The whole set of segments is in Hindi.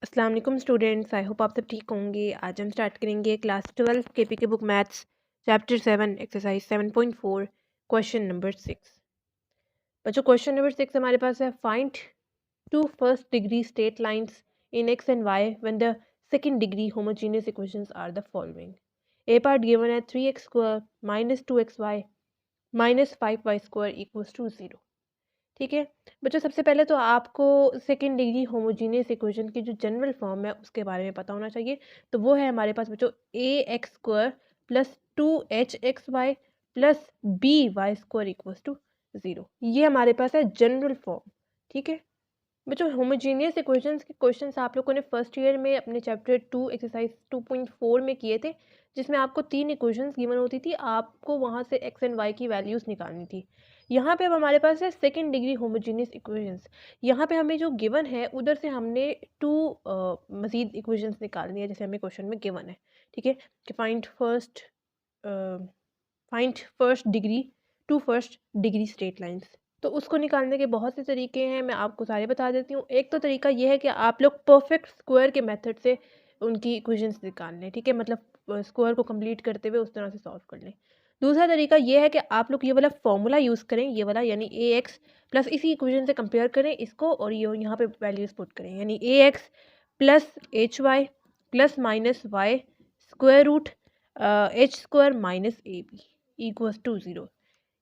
अस्सलाम वालेकुम स्टूडेंट्स, आई होप आप सब ठीक होंगे। आज हम स्टार्ट करेंगे क्लास 12 केपी के book maths chapter 7 exercise 7.4 question number 6। बच्चों क्वेश्चन नंबर 6 हमारे पास है find two first degree straight lines in x and y when the second degree homogeneous equations are the following. A part given है 3x square minus 2xy minus 5y square equals to 0। ठीक है बच्चों, सबसे पहले तो आपको सेकेंड डिग्री होमोजीनियस इक्वेशन की जो जनरल फॉर्म है उसके बारे में पता होना चाहिए। तो वो है हमारे पास बच्चों a x square plus 2h(x)y plus by square equals to 0। ये हमारे पास है जनरल फॉर्म। ठीक है बच्चों, होमोजीनियस इक्वेशंस के क्वेश्चंस आप लोगों ने फर्स्ट ईयर में अपने चैप्टर 2 एक्सरसाइज 2.4 में किए थे, जिसमें आपको 3 इक्वेशंस गिवन होती थी, आपको वहाँ से एक्स एंड वाई की वैल्यूज़ निकालनी थी। यहाँ पे अब हमारे पास है सेकेंड डिग्री होमोजीनियस इक्वेशंस। यहाँ पे हमें जो गिवन है उधर से हमने टू मज़ीद इक्वेशंस निकालनी है, जैसे हमें क्वेश्चन में गिवन है। ठीक है कि find first degree two first degree straight lines. तो उसको निकालने के बहुत से तरीके हैं, मैं आपको सारे बता देती हूँ। एक तो तरीका ये है कि आप लोग परफेक्ट स्क्वायर के मेथड से उनकी इक्वेशंस निकाल लें। ठीक है, मतलब स्क्वायर को कंप्लीट करते हुए उस तरह से सॉल्व कर लें। दूसरा तरीका ये है कि आप लोग ये वाला फॉर्मूला यूज़ करें, ये वाला यानी ए एक्स प्लस इसी इक्वेशन से कंपेयर करें इसको, और ये यहाँ पे वैल्यूज़ पुट करें, यानी a x plus h y plus minus y square root h square minus a b equals to 0।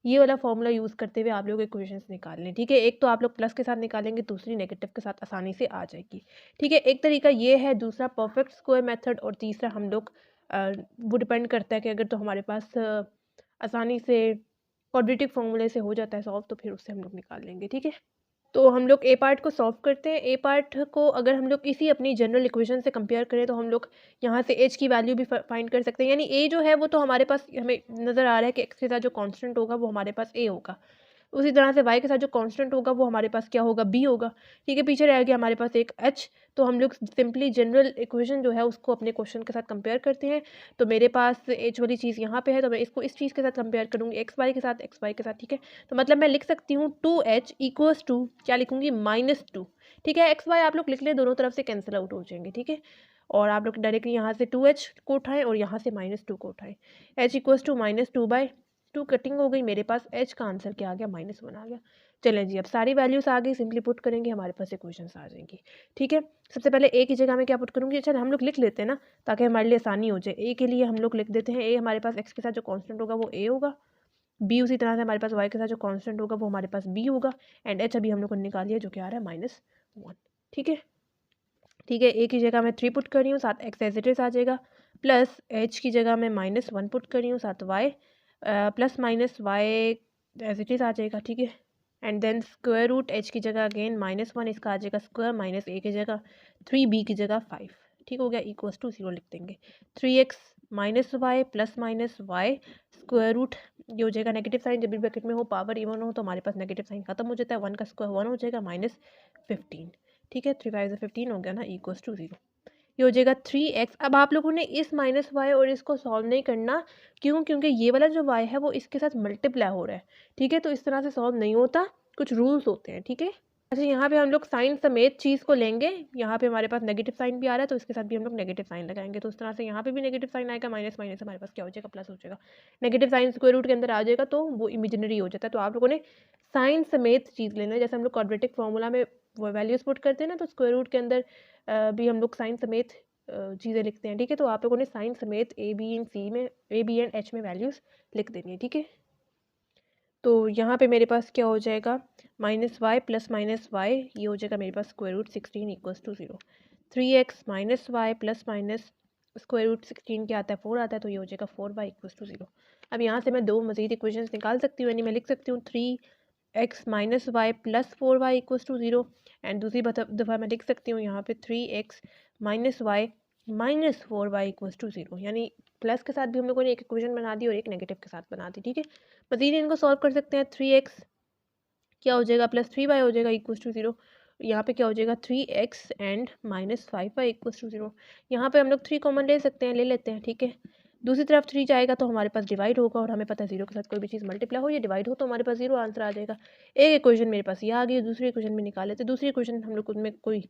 ये वाला फॉर्मूला यूज़ करते हुए आप लोग इक्वेशंस निकाल लें। ठीक है, एक तो आप लोग प्लस के साथ निकालेंगे, दूसरी नेगेटिव के साथ आसानी से आ जाएगी। ठीक है, एक तरीका ये है, दूसरा परफेक्ट स्क्वायर मेथड, और तीसरा हम लोग वो डिपेंड करता है कि अगर तो हमारे पास आसानी से क्वाड्रेटिक फॉर्मूले से हो जाता है सॉल्व, तो फिर उससे हम लोग निकाल लेंगे। ठीक है, तो हम लोग ए पार्ट को सॉल्व करते हैं। ए पार्ट को अगर हम लोग इसी अपनी जनरल इक्वेशन से कंपेयर करें तो हम लोग यहाँ से एच की वैल्यू भी फाइंड कर सकते हैं, यानी ए जो है वो तो हमारे पास हमें नज़र आ रहा है कि एक्स के साथ जो कांस्टेंट होगा वो हमारे पास ए होगा। उसी तरह से वाई के साथ जो कांस्टेंट होगा वो हमारे पास क्या होगा, बी होगा। ठीक है, पीछे रह गया हमारे पास एक एच। तो हम लोग सिंपली जनरल इक्वेशन जो है उसको अपने क्वेश्चन के साथ कंपेयर करते हैं। तो मेरे पास एच वाली चीज़ यहाँ पे है, तो मैं इसको इस चीज़ के साथ कंपेयर करूँगी, एक्स वाई के साथ, एक्स वाई के साथ। ठीक है, तो मतलब मैं लिख सकती हूँ 2h इक्वल्स टू क्या लिखूँगी, -2। ठीक है, एक्स वाई आप लोग लिख लें, दोनों तरफ से कैंसिल आउट हो जाएंगे। ठीक है, और आप लोग डायरेक्टली यहाँ से 2h को उठाएं और यहाँ से -2 को उठाएं। h इक्वल्स टू -2/2 कटिंग हो गई, मेरे पास h का आंसर क्या आ गया, -1 आ गया। चलें जी, अब सारी वैल्यूज आ गई, सिंपली पुट करेंगे, हमारे पास इक्वेशंस आ जाएंगी। ठीक है, सबसे पहले ए की जगह में क्या पुट करूँगी, चल हम लोग लिख लेते हैं ना, ताकि हमारे लिए आसानी हो जाए। ए के लिए हम लोग लिख देते हैं, ए हमारे पास एक्स के साथ जो कॉन्स्टेंट होगा वो ए होगा, बी उसी तरह से हमारे पास वाई के साथ जो कांस्टेंट होगा वो हमारे पास बी होगा, एंड एच अभी हम लोग ने निकाल लिया जो कि आ रहा है -1। ठीक है, ठीक है, ए की जगह मैं 3 पुट कर रही हूँ, साथ एक्स एज इट इज आ जाएगा, प्लस एच की जगह मैं -1 पुट कर रही हूँ, साथ y plus minus y as it is आ जाएगा। ठीक है, and then square root h की जगह अगेन -1, इसका आ जाएगा स्क्वायर, माइनस ए की जगह 3b की जगह 5। ठीक हो गया, इक्वल्स टू 0 लिख देंगे। 3x minus y plus minus y square root, ये हो जाएगा नेगेटिव साइन, जब भी ब्रैकेट में हो पावर इवन हो तो हमारे पास नेगेटिव साइन खत्म हो जाता है, 1 का स्क्वायर 1 हो जाएगा, -15। ठीक है, 3 5 15 हो गया ना, इक्वल्स टू 0। ये हो जाएगा 3x। अब आप लोगों ने इस -y और इसको सॉल्व नहीं करना, क्यों, क्योंकि ये वाला जो y है वो इसके साथ मल्टीप्लाई हो रहा है। ठीक है, तो इस तरह से सॉल्व नहीं होता, कुछ रूल्स होते हैं। ठीक है, अच्छा यहाँ पे हम लोग साइन समेत चीज़ को लेंगे, यहाँ पे हमारे पास नेगेटिव साइन भी आ रहा है तो इसके साथ भी हम लोग नेगेटिव साइन लगाएंगे, तो उस तरह से यहाँ पे भी नेगेटिव साइन आएगा, माइनस माइनस हमारे पास क्या हो जाएगा, प्लस हो जाएगा। नेगेटिव साइन स्क्वायर रूट के अंदर आ जाएगा तो वो इमेजिनरी हो जाता है। तो आप लोगों ने साइन समेत चीज़ लेना है, जैसे हम लोग क्वाड्रेटिक फार्मूला में वो वैल्यूज पुट करते हैं ना, तो स्क्वायर रूट के अंदर भी हम लोग साइन समेत चीज़ें लिखते हैं। ठीक है, तो आप लोगों ने साइन समेत ए बी एंड सी में, ए बी एंड एच में वैल्यूज़ लिख देनी है। ठीक है, तो यहाँ पे मेरे पास क्या हो जाएगा, -y प्लस -y, ये हो जाएगा मेरे पास square root 16 equals to 0। 3x minus y plus minus square root 16 क्या आता है, 4 आता है, तो ये हो जाएगा 4y इक्वल्स टू 0। अब यहाँ से मैं दो मज़ीद इक्वेशंस निकाल सकती हूँ, यानी मैं लिख सकती हूँ 3x minus y plus 4y equals to 0, and दूसरी दफ़ा मैं लिख सकती हूँ यहाँ पे 3x minus y minus 4y equals to 0, यानी प्लस के साथ भी हम लोगों ने एक इक्वेशन बना दी और एक नेगेटिव के साथ बना दी। ठीक है, मज़ीद इनको सॉल्व कर सकते हैं। 3x क्या हो जाएगा, प्लस 3y हो जाएगा इक्वल्स टू 0। यहाँ पे क्या हो जाएगा, 3x and -5y equals to 0। यहाँ पे हम लोग 3 कॉमन ले सकते हैं, ले लेते हैं। ठीक है, दूसरी तरफ 3 जाएगा तो हमारे पास डिवाइड होगा, और हमें पता है 0 के साथ कोई भी चीज़ मल्टीप्लाई हो या डिवाइड हो तो हमारे पास 0 आंसर आ जाएगा। एक इक्वेशन मेरे पास ये आ गई, दूसरी इक्वेशन में निकाल लेते हैं। दूसरी इक्वेशन हम लोग उनमें कोई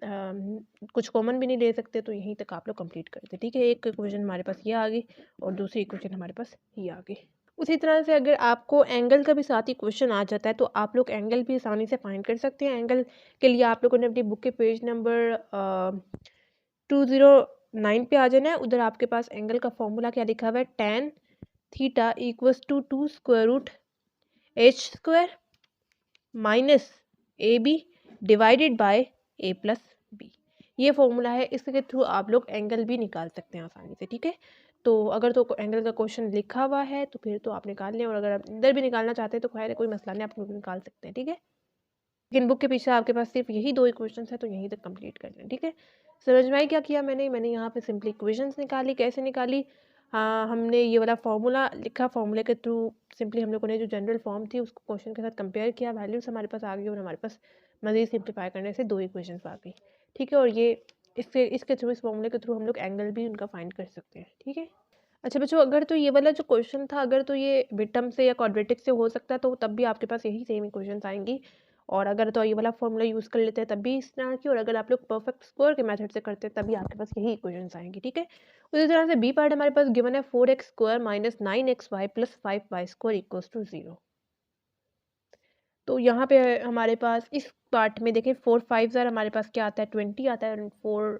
कुछ कॉमन भी नहीं ले सकते, तो यहीं तक आप लोग कंप्लीट करते। ठीक है, एक इक्वेशन हमारे पास ये आ गई और दूसरी इक्वेशन हमारे पास ये आ गई। उसी तरह से अगर आपको एंगल का भी साथ ही क्वेश्चन आ जाता है तो आप लोग एंगल भी आसानी से फाइंड कर सकते हैं। एंगल के लिए आप लोगों ने अपनी बुक के पेज नंबर 209 पे आ जाना है। उधर आपके पास एंगल का फॉर्मूला क्या लिखा हुआ है, tan theta equals to 2 square root h square minus a b divided by a plus b. ये फॉर्मूला है, इसके थ्रू आप लोग एंगल भी निकाल सकते हैं आसानी से। ठीक है, तो अगर तो एंगल का क्वेश्चन लिखा हुआ है तो फिर तो आप निकाल लें, और अगर आप इधर भी निकालना चाहते हैं तो खैर कोई मसला नहीं, आप लोग निकाल सकते हैं। ठीक है, लेकिन बुक के पीछे आपके पास सिर्फ यही 2 इक्वेशंस है, तो यहीं तक कंप्लीट कर लें। ठीक है, समझ में आई क्या किया मैंने यहाँ पे सिंपली इक्वेशंस निकाली। कैसे निकाली? हाँ, हमने ये वाला फार्मूला लिखा, फार्मूले के थ्रू सिंपली हम लोगों ने जो जनरल फॉर्म थी उसको क्वेश्चन के साथ कंपेयर किया, वैल्यूज हमारे पास आ गई और हमारे पास मज़ीद सिंप्लीफाई करने से 2 इक्वेशंस आ गई। ठीक है, और ये इसके थ्रू, इस फार्मूले के थ्रू हम लोग एंगल भी उनका फाइंड कर सकते हैं। ठीक है, अच्छा बच्चों, अगर तो ये वाला जो क्वेश्चन था, अगर तो ये मिड से या क्वाड्रेटिक से हो सकता है तो तब भी आपके पास यही सेम इक्वेशंस आएंगी, और अगर तो ये वाला फॉर्मूला यूज़ कर लेते हैं तब भी इस तरह की, और अगर आप लोग परफेक्ट स्क्वायर के मेथड से करते हैं तभी आपके पास यही इक्वेशंस आएंगी। ठीक है, उसी तरह से बी पार्ट हमारे पास गिवन है 4x square minus 9xy plus 5y square equals to 0। तो यहाँ पे हमारे पास इस पार्ट में देखें 4 5 हमारे पास क्या आता है, 20 आता है, और 4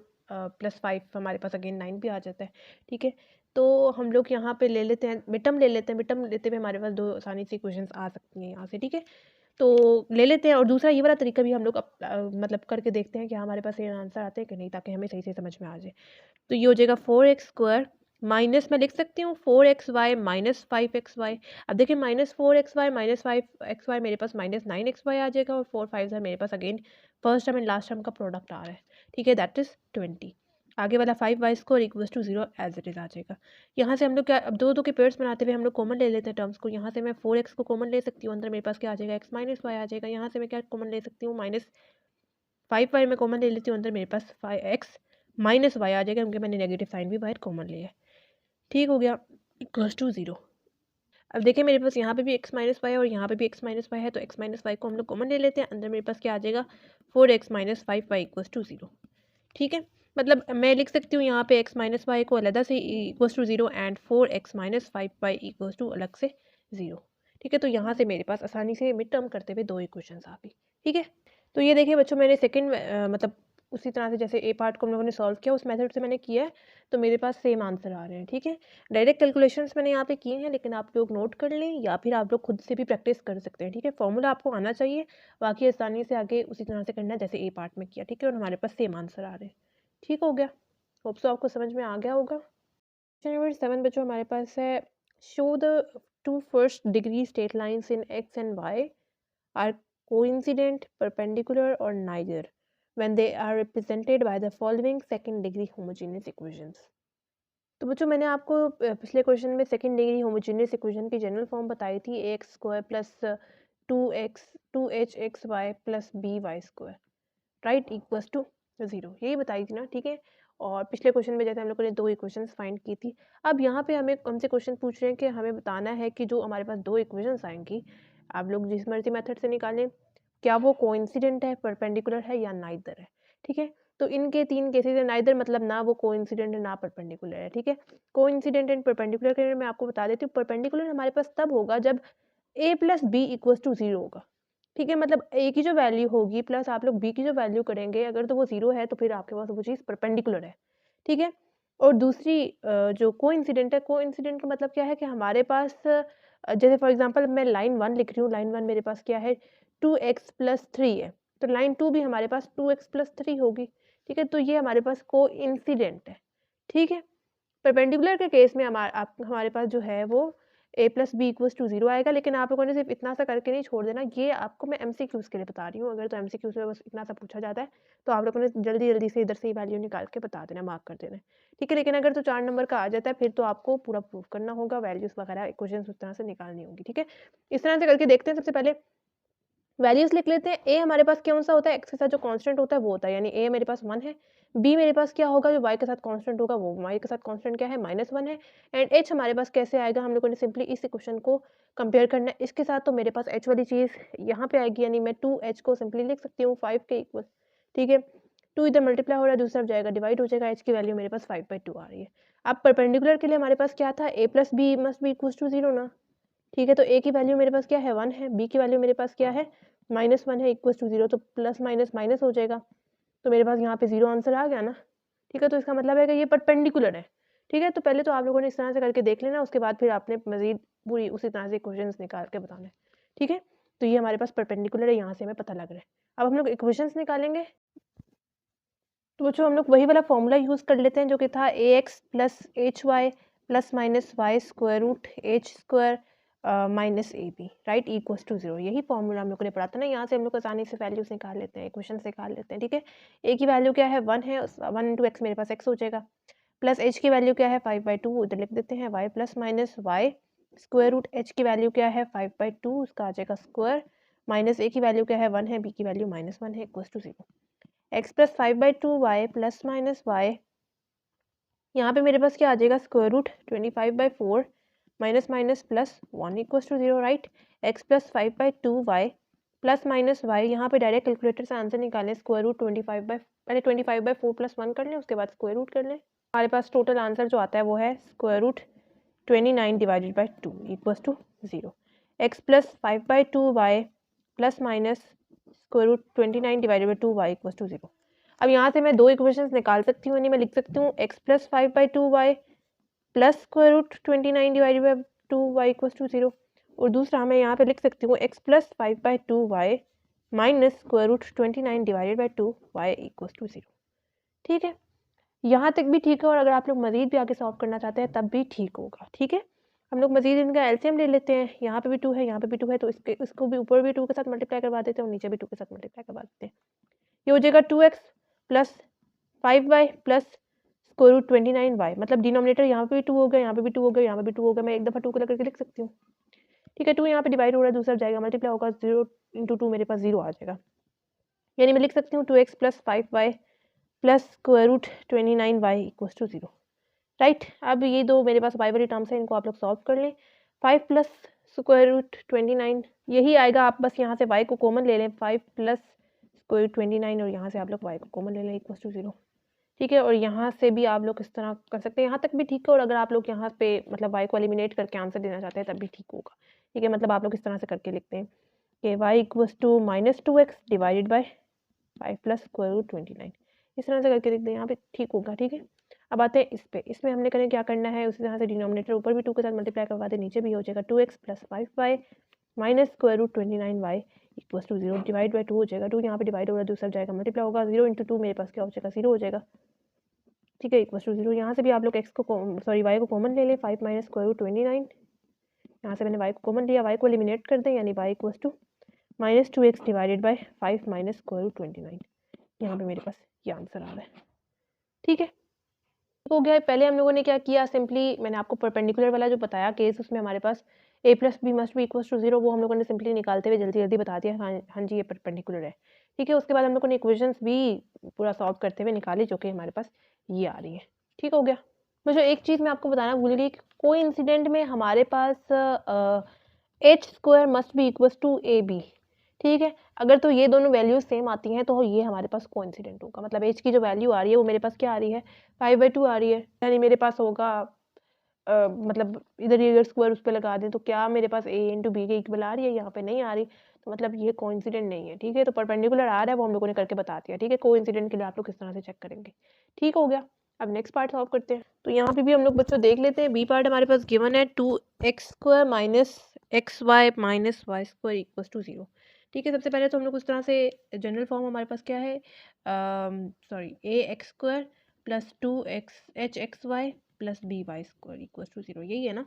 प्लस 5 हमारे पास अगेन 9 भी आ जाता है। ठीक है, तो हम लोग यहाँ पे ले लेते हैं मिटम, ले लेते हैं मिटम लेते हुए हमारे पास 2 आसानी से इक्वेशंस आ सकती हैं यहाँ से। ठीक है, तो ले लेते हैं, और दूसरा ये वाला तरीका भी हम लोग मतलब करके देखते हैं कि हमारे पास ये आंसर आते हैं कि नहीं, ताकि हमें सही से समझ में आ जाए। तो ये हो जाएगा 4x स्क्वायर माइनस, मैं लिख सकती हूँ 4xy माइनस 5xy। अब देखिए -4xy माइनस 5xy मेरे पास -9xy आ जाएगा, और 4 5 मेरे पास again first term and last term का प्रोडक्ट आ रहा है। ठीक है, दैट इज 20। आगे वाला 5y square equals to 0 as it is आ जाएगा। यहाँ से हम लोग क्या, अब दो के पेयर्स बनाते हुए हम लोग कॉमन ले लेते हैं टर्म्स को। यहाँ से मैं 4x को कॉमन ले सकती हूँ, अंदर मेरे पास क्या आ जाएगा, x माइनस वाई आ जाएगा। यहाँ से मैं क्या कॉमन ले सकती हूँ, -5y में कॉमन ले लेती हूँ, अंदर मेरे पास 5x माइनस वाई आ जाएगा, क्योंकि मैंने नेगेटिव साइन भी बाहर कॉमन लिया है। ठीक हो गया, इक्वल्स टू 0। अब देखिए मेरे पास यहाँ पे भी x माइनस वाई है और यहाँ पे भी x माइनस वाई है, तो x माइनस वाई को हम लोग कॉमन ले लेते हैं, अंदर मेरे पास क्या आ जाएगा 4x minus 5y equals to 0। ठीक है, मतलब मैं लिख सकती हूँ यहाँ पे x माइनस वाई को अलग से equals to 0 and 4x minus 5y equals to अलग से 0। ठीक है, तो यहाँ से मेरे पास आसानी से मिड टर्म करते हुए 2 इक्वेशंस आ गई। ठीक है, तो ये देखिए बच्चों, मैंने सेकंड मतलब उसी तरह से जैसे ए पार्ट को हम लोगों ने सॉल्व किया उस मेथड से मैंने किया है, तो मेरे पास सेम आंसर आ रहे हैं। ठीक है, डायरेक्ट कैलकुलेशंस मैंने यहाँ पे किए हैं, लेकिन आप लोग नोट कर लें या फिर आप लोग खुद से भी प्रैक्टिस कर सकते हैं। ठीक है, फॉर्मूला आपको आना चाहिए, बाकी आसानी से आगे उसी तरह से करना है जैसे ए पार्ट में किया। ठीक है, और हमारे पास सेम आंसर आ रहे हैं। ठीक हो गया, होप सो आपको समझ में आ गया होगा। क्वेश्चन नंबर 7 बच्चों हमारे पास है, show the 2 first degree straight lines in x and y are coincident, perpendicular or neither when they are represented by the following second degree homogeneous equations। तो बच्चों मैंने आपको पिछले क्वेश्चन में सेकंड डिग्री होमोजेनियस इक्वेशन की जनरल फॉर्म बताई थी, ax square plus 2hxy plus by square right equals to 0, यही बताई थी ना। ठीक है, और पिछले क्वेश्चन में जैसे हम लोगों ने 2 इक्वेशंस फाइंड की थी, अब यहाँ पे हमसे क्वेश्चन पूछ रहे हैं कि हमें बताना है कि जो हमारे पास 2 इक्वेशंस आएंगी, आप लोग जिस मर्जी मेथड से निकालें, क्या वो कोइंसिडेंट है, परपेंडिकुलर है या नाइदर है। ठीक है, तो इनके 3 केसेस है, नाइदर मतलब ना वो कोइंसिडेंट है ना परपेंडिकुलर है। ठीक है, कोइंसिडेंट एंड परपेंडिकुलर के लिए मैं आपको बता देती हूँ, परपेंडिकुलर हमारे पास तब होगा जब a plus b equals to 0 होगा। ठीक है, मतलब a की जो वैल्यू होगी प्लस आप लोग b की जो वैल्यू करेंगे, अगर तो वो 0 है तो फिर आपके पास वो चीज़ परपेंडिकुलर है। ठीक है, और दूसरी जो कोइंसिडेंट है, कोइंसिडेंट का मतलब क्या है कि हमारे पास जैसे फॉर एग्जांपल मैं लाइन 1 लिख रही हूँ, लाइन 1 मेरे पास क्या है 2x प्लस 3 है, तो लाइन 2 भी हमारे पास 2x प्लस 3 होगी। ठीक है, तो ये हमारे पास कोइंसिडेंट है। ठीक है, परपेंडिकुलर के केस में हमारे पास जो है वो a plus b equals to 0 आएगा, लेकिन आप लोगों ने सिर्फ इतना सा करके नहीं छोड़ देना, ये आपको मैं MCQs के लिए बता रही हूँ। अगर तो MCQs में बस इतना सा पूछा जाता है तो आप लोगों ने जल्दी जल्दी से इधर से ही वैल्यू निकाल के बता देना, मार्क कर देना। ठीक है, लेकिन अगर तो 4 नंबर का आ जाता है फिर तो आपको पूरा प्रूफ करना होगा, वैल्यूज वगैरह इक्वेशंस उस तरह से निकालनी होगी। ठीक है, इस तरह से करके देखते हैं। सबसे पहले वैल्यूज लिख लेते हैं। ए हमारे पास कौन सा होता है, एक्स के साथ जो कांस्टेंट होता है वो होता है, यानी ए मेरे पास 1 है। बी मेरे पास क्या होगा, जो वाई के साथ कांस्टेंट होगा वो वाई के साथ कांस्टेंट क्या है -1 है। एंड एच हमारे पास कैसे आएगा, हम लोगों ने सिंपली इस इक्वेशन को कंपेयर करना है इसके साथ, तो मेरे पास एच वाली चीज़ यहाँ पे आएगी, यानी मैं 2h को सिंपली लिख सकती हूँ 5 के इक्वल। ठीक है, 2 इधर मल्टीप्लाई हो रहा है, दूसरी तरफ जाएगा डिवाइड हो जाएगा, h की वैल्यू मेरे पास 5/2 आ रही है। अब परपेंडिकुलर के लिए हमारे पास क्या था, a plus b must be equals to 0 ना, ठीक है। तो a की वैल्यू मेरे पास क्या है 1 है, b की वैल्यू मेरे पास क्या है -1 है, इक्वल्स टू 0, तो प्लस माइनस माइनस हो जाएगा, तो मेरे पास यहाँ पे 0 आंसर आ गया ना, ठीक है। तो इसका मतलब है कि ये परपेंडिकुलर है, ठीक है। तो पहले तो आप लोगों ने इस तरह से करके देख लेना, उसके बाद फिर आपने मजीद पूरी उसी तरह से क्वेश्चंस निकाल के बताना है, ठीक है। तो ये हमारे पास परपेंडिकुलर है, यहाँ से हमें पता लग रहा है। अब हम लोग इक्वेशंस निकालेंगे, तो बच्चों हम लोग वही वाला फॉर्मूला यूज़ कर लेते हैं जो कि था ax plus h y plus minus y square root h square minus a b, right, equals to 0। यही फॉर्मूला हम लोग ने पढ़ा था ना, यहाँ से हम लोग आसानी से वैल्यूज निकाल लेते हैं, इक्वेशन निकाल लेते हैं, ठीक है। ए की वैल्यू क्या है 1 है, 1 इंटू एक्स मेरे पास x हो जाएगा, प्लस एच की वैल्यू क्या है 5/2, इधर लिख देते हैं y plus minus y square root h की वैल्यू क्या है 5/2, उसका आ जाएगा स्क्वायर, माइनस ए की वैल्यू क्या है 1 है, बी की वैल्यू -1 है, equals to 0। X plus 5/2 y plus minus y, यहाँ पे मेरे पास क्या आ जाएगा square root 25/4 minus minus plus 1 equals to 0, right. X plus 5/2 y plus minus y, यहाँ पे डायरेक्ट कैलकुलेटर से आंसर निकालें, स्क्वायर रूट 25/4 प्लस 1 कर लें, उसके बाद स्क्वायर रूट कर लें। हमारे पास टोटल आंसर जो आता है वो है square root 29 divided by 2 equals to 0। X plus 5/2 y plus minus square root 29 divided by 2 y equals to 0। अब यहाँ से मैं दो इक्वेशंस निकाल सकती हूँ, यानी मैं लिख सकती हूँ x plus 5/2 y plus square root 29 divided by 2 y equals to 0, और दूसरा मैं यहाँ पे लिख सकती हूँ x plus 5/2 y minus square root 29 divided by 2 y equals to 0, ठीक है। यहाँ तक भी ठीक है, और अगर आप लोग मजीद भी आगे सॉल्व करना चाहते हैं तब भी ठीक होगा, ठीक है। हम लोग मजीद इनका एलसीएम ले लेते हैं, यहाँ पे भी 2 है, यहाँ पे भी 2 है, तो इसको भी ऊपर भी 2 के साथ मल्टीप्लाई करवा देते हैं और नीचे भी 2 के साथ मल्टीप्लाई करवा देते हैं। ये हो जाएगा 2x plus 5y plus square root 29y, मतलब डिनोमिनेटर यहाँ पे भी 2 हो गया, यहाँ पे भी 2 हो गया, यहाँ पे भी 2 हो गया, मैं एक दफ़ा 2 को करके लिख सकती हूँ, ठीक है। 2 यहाँ पे डिवाइड हो रहा है, दूसरा जाएगा मल्टीप्लाई होगा, 0 इंटू 2 मेरे पास 0 आ जाएगा, यानी मैं लिख सकती हूँ 2x plus 5y plus square root 29y equals to 0, right. अब ये दो मेरे पास y वाली टर्म्स है, इनको आप लोग सॉल्व कर लें। 5 प्लस स्क्वायर रूट 29 यही आएगा, आप बस यहाँ से y को कॉमन ले लें, 5 प्लस स्क्वायर रूट 29, और यहाँ से आप लोग y को कॉमन ले लें इक्वल्स टू 0, ठीक है। और यहाँ से भी आप लोग इस तरह कर सकते हैं, यहाँ तक भी ठीक है, और अगर आप लोग यहाँ पे मतलब y को एलिमिनेट करके आंसर देना चाहते हैं तब भी ठीक होगा, ठीक है। मतलब आप लोग इस तरह से करके लिखते हैं कि y equals to -2x divided by 5 plus square root 29, इस तरह से करके लिखते हैं, यहाँ पे ठीक होगा, ठीक है। अब आते हैं इस पे, इसमें हमने करें क्या करना है, उसी तरह से डिनोमिनेटर ऊपर भी 2 के साथ मल्टीप्लाई करवा दे, नीचे भी हो जाएगा 2x plus 5y minus square root 29y equals to 0, divide by 2 हो जाएगा, 2 यहाँ पे डिवाइड हो रहा है, दूसरा जाएगा मल्टीप्लाई होगा, 0 इंटू 2 मेरे पास क्या हो जाएगा 0 हो जाएगा, ठीक है, इक्वल्स टू 0। यहाँ से भी आप लोग x को y को कॉमन ले लें, 5 माइनस स्क्वायर रूट 29, यहाँ से मैंने y को कॉमन लिया, y को एलिमिनेट कर दें, यानी y equals to -2x divided by 5 minus square root 29, यहाँ पे मेरे पास ये आंसर आ रहा है, ठीक है। हो गया। पहले हम लोगों ने क्या किया, सिंपली मैंने आपको परपेंडिकुलर वाला जो बताया केस, उसमें हमारे पास a plus b must be equals to 0, वो हम लोगों ने सिंपली निकालते हुए जल्दी जल्दी बता दिया, हाँ हाँ जी ये परपेंडिकुलर है, ठीक है। उसके बाद हम लोगों ने इक्वेशंस भी पूरा सॉल्व करते हुए निकाली, जो कि हमारे पास ये आ रही है, ठीक हो गया। मुझे एक चीज़ मैं आपको बताना भूल गई, कोइंसिडेंट में हमारे पास h square must be equals to a b, ठीक है। अगर तो ये दोनों वैल्यूज सेम आती हैं तो ये हमारे पास कोइंसिडेंट होगा, मतलब एच की जो वैल्यू आ रही है वो मेरे पास क्या आ रही है 5/2 आ रही है, यानी मेरे पास होगा मतलब इधर ये अगर स्क्वायर उस पर लगा दें तो क्या मेरे पास ए इंटू बी के इक्वल आ रही है, यहाँ पे नहीं आ रही, तो मतलब ये कोइंसिडेंट नहीं है, ठीक है। तो परपेंडिकुलर आ रहा है वो हम लोगों ने करके बता दिया, ठीक है। कोइंसिडेंट के लिए आप लोग किस तरह से चेक करेंगे, ठीक हो गया। अब नेक्स्ट पार्ट सॉल्व करते हैं, तो यहाँ पे भी हम लोग बच्चों देख लेते हैं, बी पार्ट हमारे पास गिवन है 2x square minus XY minus y square equals to 0, ठीक है। सबसे पहले तो हम लोग उस तरह से जनरल फॉर्म हमारे पास क्या है, sorry ax square plus 2h(xy) plus by square equals to 0, यही है ना।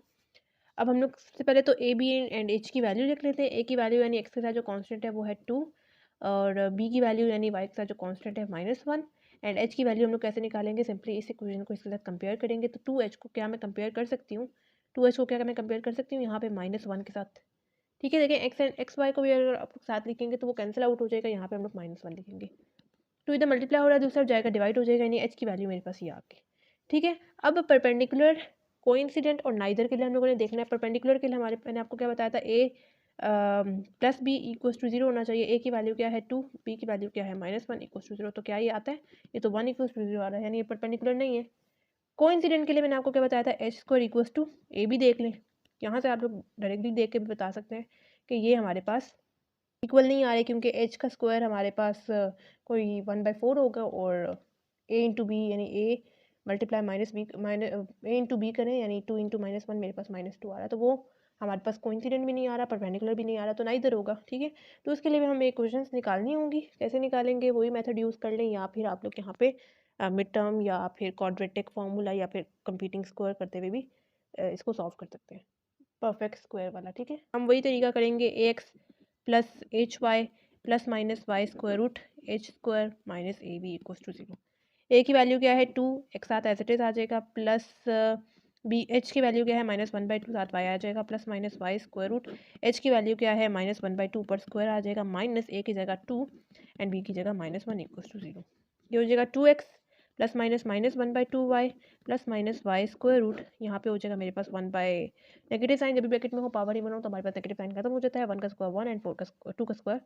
अब हम लोग सबसे पहले तो a b एंड h की वैल्यू लिख लेते हैं। a की वैल्यू यानी x के साथ जो कांस्टेंट है वो है 2, और b की वैल्यू यानी y के साथ जो कांस्टेंट है -1, एंड h की वैल्यू हम लोग कैसे निकालेंगे, सिंपली इस इक्वेशन को इसके साथ कंपेयर करेंगे। तो 2h को क्या मैं कंपेयर कर सकती हूँ, 2h को क्या मैं कंपेयर कर सकती हूँ यहाँ पे -1 के साथ, ठीक है। देखिए x एंड xy को भी अगर आप लोग साथ लिखेंगे तो वो कैंसिल आउट हो जाएगा, यहाँ पे हम लोग -1 लिखेंगे, तो इधर मल्टीप्लाई हो रहा है, दूसरा जाएगा डिवाइड हो जाएगा, यानी h की वैल्यू मेरे पास ये आ गई, ठीक है। अब परपेंडिकुलर कोइंसिडेंट और नाइदर के लिए हम लोगों ने देखना है। परपेंडिकुलर के लिए हमारे मैंने आपको क्या बताया था, प्लस बी इक्वल्स टू 0 होना चाहिए। ए की वैल्यू क्या है 2, बी की वैल्यू क्या है -1 इक्वल्स टू 0। तो क्या ये आता है? ये तो 1 इक्वल्स टू 0 आ रहा है, यानी ये परपेंडिकुलर नहीं है। कोइंसिडेंट के लिए मैंने आपको क्या बताया था, एच स्क्वायर इक्वल्स टू ए भी देख लें। यहाँ से आप लोग डायरेक्टली देख के भी बता सकते हैं कि ये हमारे पास इक्वल नहीं आ रहे, क्योंकि एच का स्क्वायर हमारे पास कोई 1/4 होगा, और ए इंटू बी यानी A multiply minus B A into B करें यानी 2 इंटू -1, मेरे पास -2 आ रहा है, तो वो हमारे पास कोइंसिडेंट भी नहीं आ रहा, परपेंडिकुलर भी नहीं आ रहा, तो ना इधर होगा। ठीक है, तो उसके लिए भी हमें इक्वेशंस निकालनी होंगी। कैसे निकालेंगे? वही मेथड यूज़ कर लें, या फिर आप लोग यहाँ पे मिड टर्म या फिर क्वाड्रेटिक फार्मूला या फिर कंप्यूटिंग स्क्वायर करते हुए भी इसको सॉल्व कर सकते हैं, परफेक्ट स्क्वायर वाला। ठीक है, हम वही तरीका करेंगे, a x plus h y plus minus y square root h square minus a b equals to 0। A की वैल्यू क्या है 2, एक साथ एज इट इज आ जाएगा, प्लस बी एच की वैल्यू क्या है -1/2, साथ वाई आ जाएगा, plus minus y square root h की वैल्यू क्या है -1/2, ऊपर स्क्वायर आ जाएगा, माइनस ए की जगह 2 एंड बी की जगह -1 इक्वल्स टू 0। ये हो जाएगा 2x plus minus -1/2y plus minus y square root, यहाँ पे हो जाएगा मेरे पास 1 बाय नेगेटिव साइन, जब भी ब्रैकेट में हो पावर इवन हो तो हमारे पास नेगेटिव साइन खत्म हो जाता है, 1 का स्क्वायर 1 एंड 2 का स्क्वायर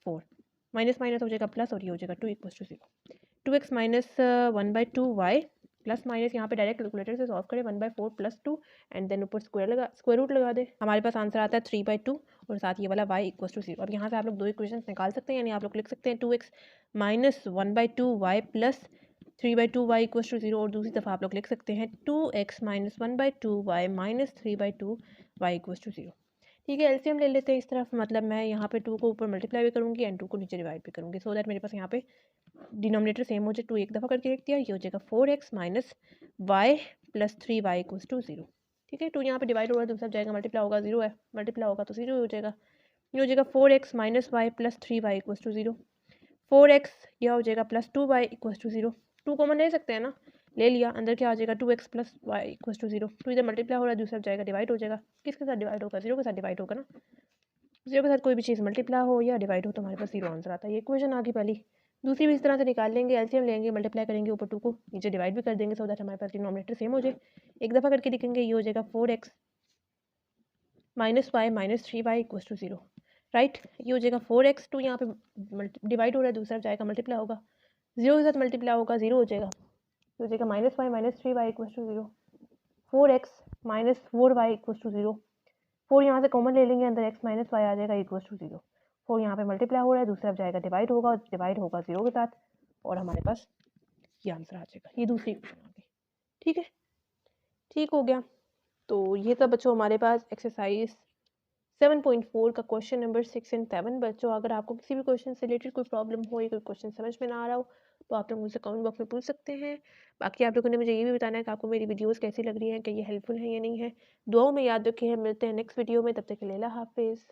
4, माइनस माइनस हो जाएगा प्लस, और ये हो जाएगा 2 equals to 0। 2x minus 1/2y plus minus, यहाँ पे डायरेक्ट कैलकुलेटर से सॉल्व करें, 1/4 प्लस 2 एंड देन ऊपर स्क्वायर रूट लगा दे, हमारे पास आंसर आता है 3/2 और साथ ये वाला y इक्वल्स टू 0। अब यहाँ से आप लोग दो इक्वेशंस निकाल सकते हैं, यानी आप लोग लिख सकते हैं 2x minus 1/2y plus 3/2y equals to 0, और दूसरी दफ़ा आप लोग लिख सकते हैं 2x minus 1/2y minus 3/2y equals to 0। ठीक है, एलसीएम ले लेते हैं इस तरफ, मतलब मैं यहाँ पे 2 को ऊपर मल्टीप्लाई भी करूँगी एंड 2 को नीचे डिवाइड भी करूँगी, सो दैट मेरे पास यहाँ पे डिनोमिनेटर सेम हो जाए। 2 एक दफ़ा करके लिख दिया, ये हो जाएगा 4x minus y plus 3y equals to 0। ठीक है, 2 यहाँ पे डिवाइड हो रहा है, दूसरा जाएगा मल्टीप्लाई होगा, 0 है, मल्टीप्लाई होगा तो 0 हो जाएगा। ये हो जाएगा 4x minus y plus 3y equals to 0। 4x यह हो जाएगा plus 2y equals to 0। 2 common ले सकते हैं ना, ले लिया, अंदर क्या आ जाएगा 2x plus Y equals to 0। 2 इधर मल्टीप्लाई हो रहा है, दूसरा जाएगा डिवाइड हो जाएगा, किसके साथ डिवाइड होगा? 0 के साथ डिवाइड होगा ना, 0 के साथ कोई भी चीज़ मल्टीप्लाई हो या डिवाइड हो तो हमारे पास 0 आंसर आता है। ये इक्वेशन आ गई पहली। दूसरी भी इस तरह से निकाल लेंगे, एलसीएम लेंगे, मल्टीप्लाई करेंगे, ऊपर 2 को नीचे डिवाइड भी कर देंगे, सो दैट हमारे पास डिनोमिनेटर सेम हो जाए। एक दफ़ा करके लिखेंगे, ये हो जाएगा 4x minus y minus 3y equals to 0। Right, ये हो जाएगा 4x, 2 यहाँ पे डिवाइड हो रहा है, दूसरा जाएगा मल्टीप्लाई होगा, 0 के साथ मल्टीप्लाई होगा, 0 हो जाएगा, हो जाएगा minus y minus 3y equals to 0। 4x minus 4y equals to 0। 4 यहाँ से कॉमन ले लेंगे, अंदर x माइनस वाई आ जाएगा इक्वल्स टू 0। 4 यहाँ पे मल्टीप्लाई हो रहा है, दूसरा जाएगा डिवाइड होगा 0 के साथ, और हमारे पास ये आंसर आ जाएगा। ये दूसरी इक्वेशन आ गई। ठीक है, ठीक हो गया। तो ये सब बच्चों हमारे पास एक्सरसाइज 7.4 का क्वेश्चन नंबर 6 एंड 7। बच्चों अगर आपको किसी भी क्वेश्चन से रिलेटेड कोई प्रॉब्लम हो या कोई क्वेश्चन समझ में ना आ रहा हो तो आप लोग मुझसे कमेंट बॉक्स में पूछ सकते हैं। बाकी आप लोगों ने मुझे ये भी बताना है कि आपको मेरी वीडियोस कैसी लग रही हैं, कि ये हेल्पफुल है या नहीं है। दुआओं में याद रखिए, मिलते हैं नेक्स्ट वीडियो में, तब तक के लिए अल्लाह हाफिज़।